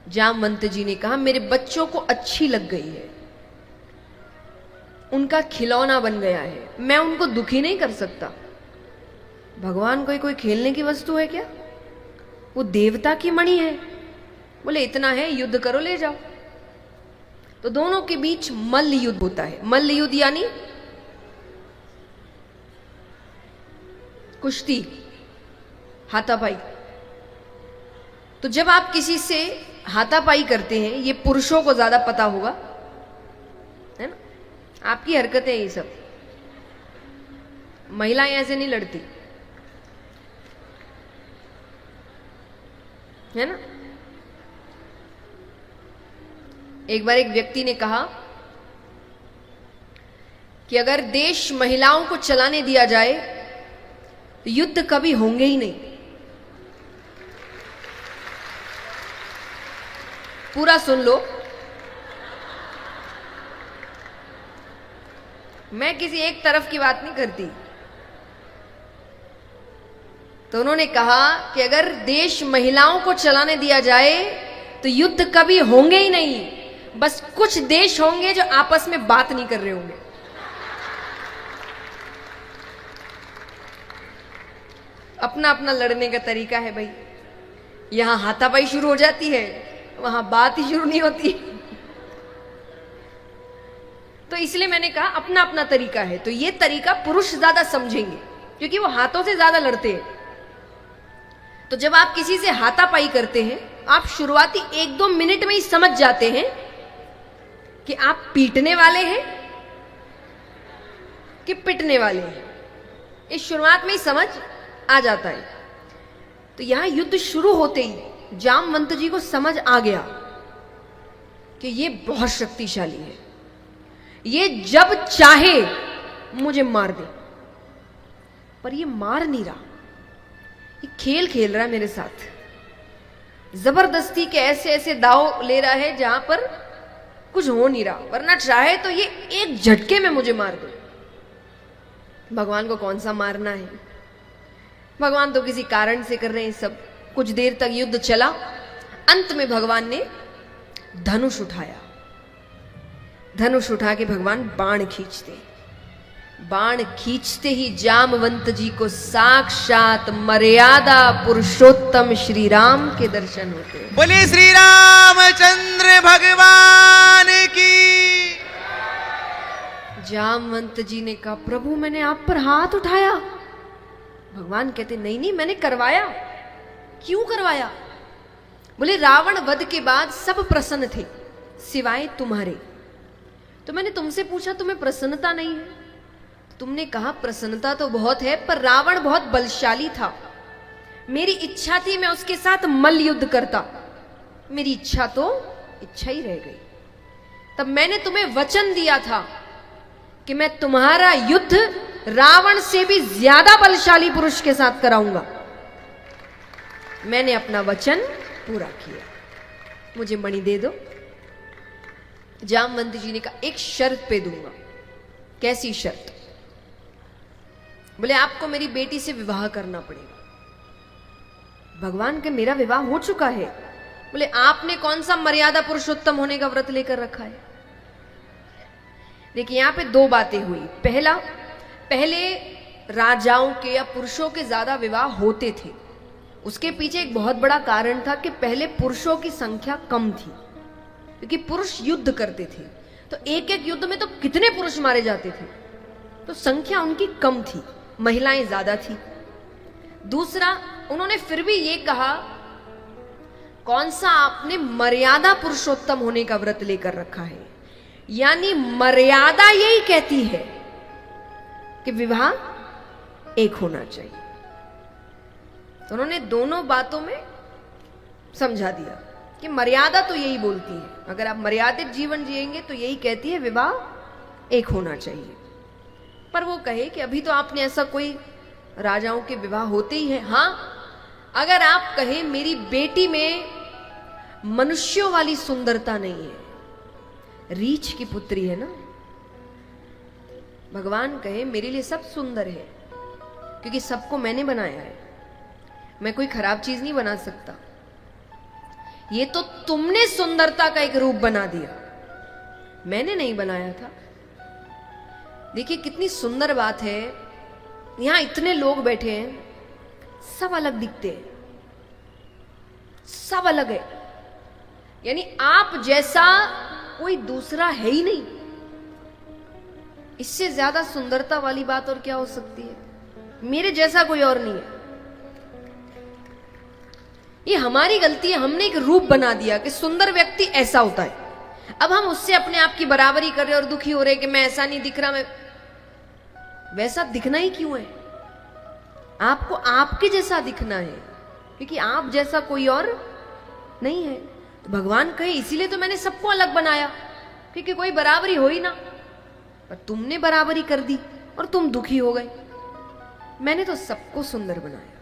जामवंत जी ने कहा मेरे बच्चों को अच्छी लग गई है, उनका खिलौना बन गया है, मैं उनको दुखी नहीं कर सकता। भगवान कोई खेलने की वस्तु है क्या? वो देवता की मणि है। बोले इतना है, युद्ध करो, ले जाओ। तो दोनों के बीच मल्ल युद्ध होता है। मल्ल युद्ध यानी कुश्ती, हाथापाई। तो जब आप किसी से हाथापाई करते हैं, ये पुरुषों को ज्यादा पता होगा, है ना, आपकी हरकतें ये सब, महिलाएं ऐसे नहीं लड़ती, है ना। एक बार एक व्यक्ति ने कहा कि अगर देश महिलाओं को चलाने दिया जाए तो युद्ध कभी होंगे ही नहीं। पूरा सुन लो, मैं किसी एक तरफ की बात नहीं करती। तो उन्होंने कहा कि अगर देश महिलाओं को चलाने दिया जाए तो युद्ध कभी होंगे ही नहीं, बस कुछ देश होंगे जो आपस में बात नहीं कर रहे होंगे। अपना अपना लड़ने का तरीका है भाई। यहां हाथापाई शुरू हो जाती है, वहां बात ही शुरू नहीं होती। तो इसलिए मैंने कहा अपना अपना तरीका है। तो ये तरीका पुरुष ज्यादा समझेंगे क्योंकि वो हाथों से ज्यादा लड़ते हैं। तो जब आप किसी से हाथापाई करते हैं, आप शुरुआती 1-2 मिनट में ही समझ जाते हैं कि आप पीटने वाले हैं कि पिटने वाले हैं। इस शुरुआत में ही समझ आ जाता है। तो यहां युद्ध शुरू होते ही जामवंत जी को समझ आ गया कि ये बहुत शक्तिशाली है, ये जब चाहे मुझे मार दे। पर ये मार नहीं रहा, ये खेल खेल रहा है मेरे साथ। जबरदस्ती के ऐसे ऐसे दाव ले रहा है जहां पर कुछ हो नहीं रहा, वरना चाहे तो ये एक झटके में मुझे मार दे। भगवान को कौन सा मारना है, भगवान तो किसी कारण से कर रहे हैं सब। कुछ देर तक युद्ध चला, अंत में भगवान ने धनुष उठाया। धनुष उठा के भगवान बाण खींचते, बाण खींचते ही जामवंत जी को साक्षात मर्यादा पुरुषोत्तम श्री राम के दर्शन होते। बोले श्री रामचंद्र भगवान की। जामवंत जी ने कहा प्रभु मैंने आप पर हाथ उठाया। भगवान कहते नहीं नहीं, मैंने करवाया। क्यों करवाया? बोले रावण वध के बाद सब प्रसन्न थे सिवाय तुम्हारे। तो मैंने तुमसे पूछा तुम्हें प्रसन्नता नहीं है? तुमने कहा प्रसन्नता तो बहुत है, पर रावण बहुत बलशाली था। मेरी इच्छा थी मैं उसके साथ मल्ल युद्ध करता, मेरी इच्छा तो इच्छा ही रह गई। तब मैंने तुम्हें वचन दिया था कि मैं तुम्हारा युद्ध रावण से भी ज्यादा बलशाली पुरुष के साथ कराऊंगा। मैंने अपना वचन पूरा किया, मुझे मणि दे दो। जामवंत जी ने कहा एक शर्त पे दूंगा। कैसी शर्त? बोले आपको मेरी बेटी से विवाह करना पड़ेगा। भगवान के मेरा विवाह हो चुका है। बोले आपने कौन सा मर्यादा पुरुषोत्तम होने का व्रत लेकर रखा है? देखिए यहां पे 2 बातें हुई। पहले राजाओं के या पुरुषों के ज्यादा विवाह होते थे। उसके पीछे एक बहुत बड़ा कारण था कि पहले पुरुषों की संख्या कम थी क्योंकि पुरुष युद्ध करते थे। तो एक एक युद्ध में तो कितने पुरुष मारे जाते थे, तो संख्या उनकी कम थी, महिलाएं ज्यादा थी। दूसरा, उन्होंने फिर भी ये कहा कौन सा आपने मर्यादा पुरुषोत्तम होने का व्रत लेकर रखा है। यानी मर्यादा यही कहती है कि विवाह एक होना चाहिए। तो उन्होंने दोनों बातों में समझा दिया कि मर्यादा तो यही बोलती है, अगर आप मर्यादित जीवन जिएंगे तो यही कहती है विवाह एक होना चाहिए। पर वो कहे कि अभी तो आपने ऐसा कोई राजाओं के विवाह होते ही है। हां, अगर आप कहे मेरी बेटी में मनुष्यों वाली सुंदरता नहीं है, रीछ की पुत्री है ना, भगवान कहे मेरे लिए सब सुंदर है क्योंकि सबको मैंने बनाया है, मैं कोई खराब चीज नहीं बना सकता। ये तो तुमने सुंदरता का एक रूप बना दिया, मैंने नहीं बनाया था। देखिए कितनी सुंदर बात है, यहां इतने लोग बैठे हैं, सब अलग दिखते हैं, सब अलग है, यानी आप जैसा कोई दूसरा है ही नहीं। इससे ज्यादा सुंदरता वाली बात और क्या हो सकती है? मेरे जैसा कोई और नहीं है। ये हमारी गलती है, हमने एक रूप बना दिया कि सुंदर व्यक्ति ऐसा होता है। अब हम उससे अपने आप की बराबरी कर रहे और दुखी हो रहे कि मैं ऐसा नहीं दिख रहा, मैं वैसा दिखना ही क्यों है? आपको आपके जैसा दिखना है, क्योंकि आप जैसा कोई और नहीं है। तो भगवान कहे इसीलिए तो मैंने सबको अलग बनाया, क्योंकि कोई बराबरी हो ही ना। पर तुमने बराबरी कर दी और तुम दुखी हो गए। मैंने तो सबको सुंदर बनाया।